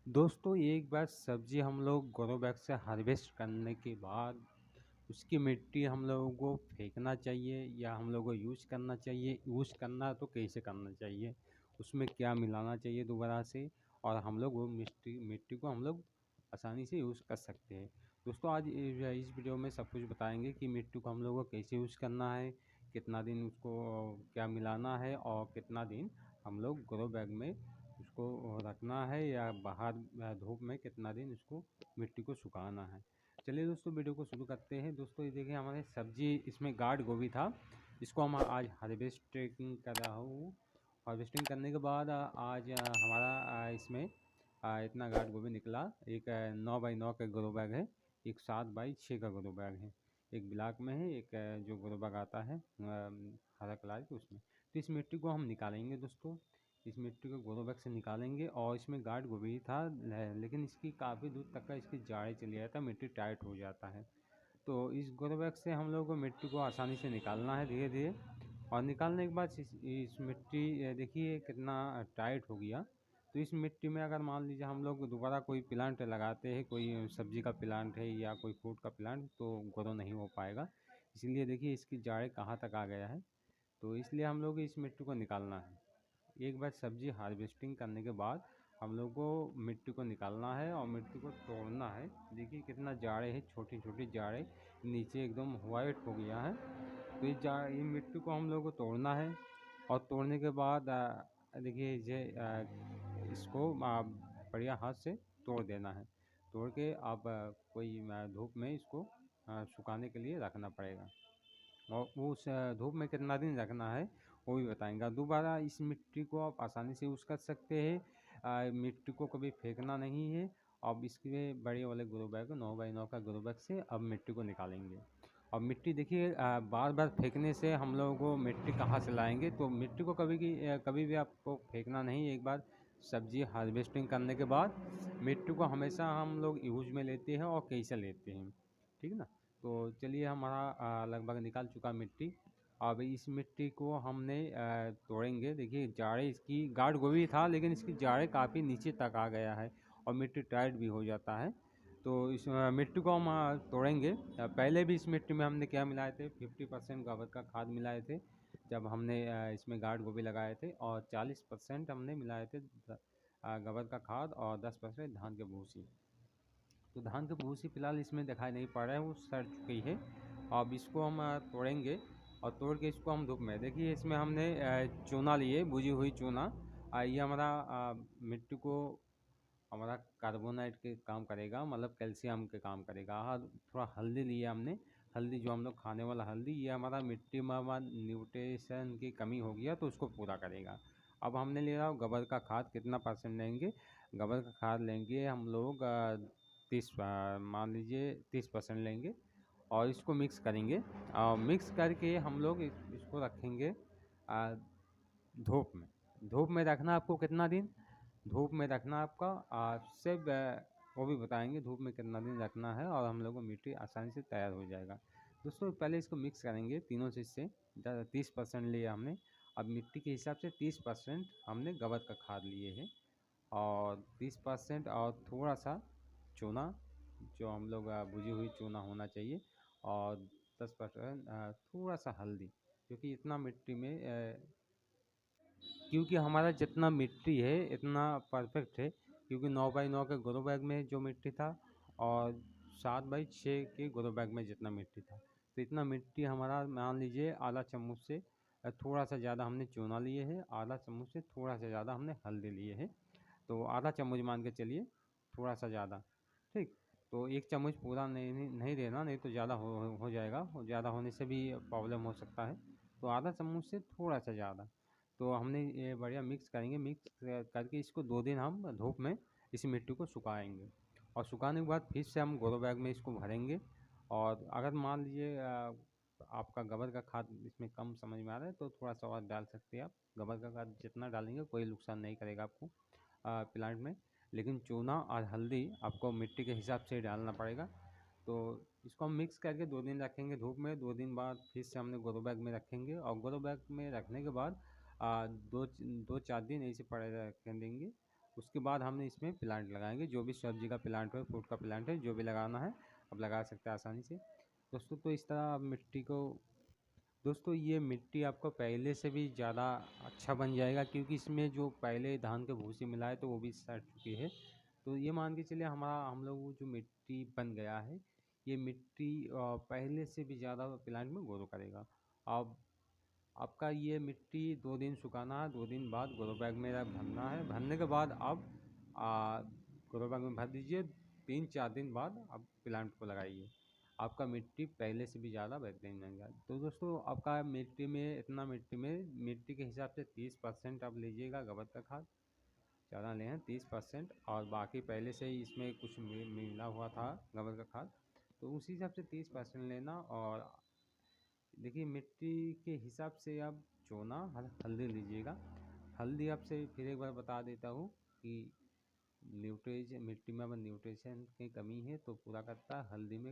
दोस्तों एक बार सब्जी हम लोग ग्रो बैग से हार्वेस्ट करने के बाद उसकी मिट्टी हम लोगों को फेंकना चाहिए या हम लोगों को यूज करना चाहिए। यूज करना तो कैसे करना चाहिए, उसमें क्या मिलाना चाहिए दोबारा से, और हम लोग वो मिट्टी मिट्टी को हम लोग आसानी से यूज़ कर सकते हैं। दोस्तों आज इस वीडियो में सब कुछ बताएंगे कि मिट्टी को हम लोगों को कैसे यूज़ करना है, कितना दिन उसको क्या मिलाना है, और कितना दिन हम लोग ग्रो बैग में उसको रखना है या बाहर धूप में कितना दिन उसको मिट्टी को सुखाना है। चलिए दोस्तों वीडियो को शुरू करते हैं। दोस्तों ये देखिए हमारे सब्जी इसमें गार्ड गोभी था, इसको हम आज हार्वेस्टिंग कर रहा हूँ। हार्वेस्टिंग करने के बाद आज हमारा इसमें इतना गार्ड गोभी निकला। एक 9x9 का ग्रो बैग है, एक 7x6 का ग्रो बैग है, एक ब्लैक में है, एक जो ग्रो बैग आता है हरा कलर के उसमें। तो इस मिट्टी को हम निकालेंगे दोस्तों, इस मिट्टी को ग्रो बैग से निकालेंगे। और इसमें गार्ड गोभी था लेकिन इसकी काफ़ी दूर तक का इसकी जाड़े चली जाता है, मिट्टी टाइट हो जाता है। तो इस ग्रो बैग से हम लोगों को मिट्टी को आसानी से निकालना है धीरे धीरे। और निकालने के बाद इस मिट्टी देखिए कितना टाइट हो गया। तो इस मिट्टी में अगर मान लीजिए हम लोग दोबारा कोई प्लांट लगाते हैं, कोई सब्जी का प्लांट है या कोई फ्रूट का प्लांट, तो ग्रो नहीं हो पाएगा। इसलिए देखिए इसकी जाड़े कहाँ तक आ गया है। तो इसलिए हम लोग इस मिट्टी को निकालना है। एक बार सब्जी हार्वेस्टिंग करने के बाद हम लोग को मिट्टी को निकालना है और मिट्टी को तोड़ना है। देखिए कितना जाड़े है, छोटी छोटी जाड़े, नीचे एकदम वाइट हो गया है। तो ये मिट्टी को हम लोग को तोड़ना है। और तोड़ने के बाद देखिए इसको बढ़िया हाथ से तोड़ देना है। तोड़ के आप कोई धूप में इसको सुखाने के लिए रखना पड़ेगा। और वो उस धूप में कितना दिन रखना है वो भी बताएंगा। दोबारा इस मिट्टी को आप आसानी से यूज़ कर सकते हैं। मिट्टी को कभी फेंकना नहीं है। अब इसके बड़े वाले ग्रो बैग 9x9 का ग्रो बैग से अब मिट्टी को निकालेंगे। अब मिट्टी देखिए बार बार फेंकने से हम लोगों को मिट्टी कहाँ से लाएंगे। तो मिट्टी को कभी भी आपको फेंकना नहीं। एक बार सब्जी हार्वेस्टिंग करने के बाद मिट्टी को हमेशा हम लोग यूज में लेते हैं और कैसे लेते हैं, ठीक है ना। तो चलिए हमारा लगभग निकाल चुका मिट्टी। अब इस मिट्टी को हमने तोड़ेंगे। देखिए जाड़े इसकी गाढ़ गोभी था लेकिन इसकी जाड़े काफ़ी नीचे तक आ गया है और मिट्टी टाइट भी हो जाता है। तो इस मिट्टी को हम तोड़ेंगे। पहले भी इस मिट्टी में हमने क्या मिलाए थे, 50% गोबर का खाद मिलाए थे जब हमने इसमें गाढ़ गोभी लगाए थे, और 40% हमने मिलाए थे गोबर का खाद, और 10% धान के भूसी। तो धान की भूसी फिलहाल इसमें दिखाई नहीं पड़ रहा है, वो सड़ चुकी है। अब इसको हम तोड़ेंगे और तोड़ के इसको हम धूप में, देखिए इसमें हमने चूना लिए, भुजी हुई चूना। ये हमारा मिट्टी को हमारा कार्बोनाइट के काम करेगा, मतलब कैल्शियम के काम करेगा। हाँ, थोड़ा हल्दी लिया हमने, हल्दी जो हम लोग खाने वाला हल्दी, ये हमारा मिट्टी में न्यूट्रिशन की कमी हो गया तो उसको पूरा करेगा। अब हमने लिया गोबर का खाद, कितना परसेंट लेंगे, गोबर का खाद लेंगे हम लोग 30, मान लीजिए 30% लेंगे। और इसको मिक्स करेंगे और मिक्स करके हम लोग इसको रखेंगे आ, धूप में। धूप में रखना आपको कितना दिन धूप में रखना आपका सिर्फ वो भी बताएंगे धूप में कितना दिन रखना है, और हम लोग को मिट्टी आसानी से तैयार हो जाएगा। दोस्तों पहले इसको मिक्स करेंगे तीनों चीज़ से। 30% लिया हमने। अब मिट्टी के हिसाब से 30% हमने गोबर का खाद लिए है, और 30% और थोड़ा सा चूना, जो हम लोग भुजी हुई चूना होना चाहिए, और 10% थोड़ा सा हल्दी, क्योंकि इतना मिट्टी में क्योंकि हमारा जितना मिट्टी है इतना परफेक्ट है। क्योंकि 9x9 के ग्रो बैग में जो मिट्टी था और 7x6 के ग्रो बैग में जितना मिट्टी था, तो इतना मिट्टी हमारा मान लीजिए आधा चम्मच से थोड़ा सा ज़्यादा हमने चूना लिए है, आधा चम्मच से थोड़ा सा ज़्यादा हमने हल्दी लिए है। तो आधा चम्मच मान के चलिए, थोड़ा सा ज़्यादा, ठीक। तो एक चम्मच पूरा नहीं देना, नहीं तो ज़्यादा हो जाएगा, और ज़्यादा होने से भी प्रॉब्लम हो सकता है। तो आधा चम्मच से थोड़ा सा ज़्यादा। तो हमने ये बढ़िया मिक्स करेंगे। मिक्स करके इसको 2 दिन हम धूप में इस मिट्टी को सुखाएंगे। और सुखाने के बाद फिर से हम ग्रो बैग में इसको भरेंगे। और अगर मान लीजिए आपका गोबर का खाद इसमें कम समझ में आ रहा है तो थोड़ा सा और डाल सकते हैं आप। गोबर का खाद जितना डालेंगे कोई नुकसान नहीं करेगा आपको प्लांट में। लेकिन चूना और हल्दी आपको मिट्टी के हिसाब से ही डालना पड़ेगा। तो इसको हम मिक्स करके 2 दिन रखेंगे धूप में। 2 दिन बाद फिर से हमने ग्रो बैग में रखेंगे, और ग्रो बैग में रखने के बाद 2-4 दिन ऐसे पड़े रखने देंगे। उसके बाद हमने इसमें प्लांट लगाएंगे, जो भी सब्जी का प्लांट है, फ्रूट का प्लांट है, जो भी लगाना है अब लगा सकते हैं आसानी से दोस्तों। तो इस तरह आप मिट्टी को दोस्तों, ये मिट्टी आपको पहले से भी ज़्यादा अच्छा बन जाएगा, क्योंकि इसमें जो पहले धान के भूसी मिला है तो वो भी सड़ चुकी है। तो ये मान के चलिए हम लोग जो मिट्टी बन गया है, ये मिट्टी पहले से भी ज़्यादा प्लांट में ग्रो करेगा। अब आपका ये मिट्टी 2 दिन सुखाना है, 2 दिन बाद ग्रो बैग में भरना है। भरने के बाद आप ग्रो बैग में भर दीजिए। 3-4 दिन बाद आप प्लांट को लगाइए, आपका मिट्टी पहले से भी ज़्यादा बेहतरीन बन गया। तो दोस्तों, आपका मिट्टी के हिसाब से 30% आप लीजिएगा गोबर का खाद, ज़्यादा लें 30%, और बाकी पहले से ही इसमें कुछ मिला हुआ था गोबर का खाद, तो उसी हिसाब से 30% लेना। और देखिए, मिट्टी के हिसाब से आप चूना हल्दी लीजिएगा। हल्दी आपसे फिर एक बार बता देता हूँ कि मिट्टी में अगर न्यूट्रिशन की कमी है तो पूरा करता है। हल्दी में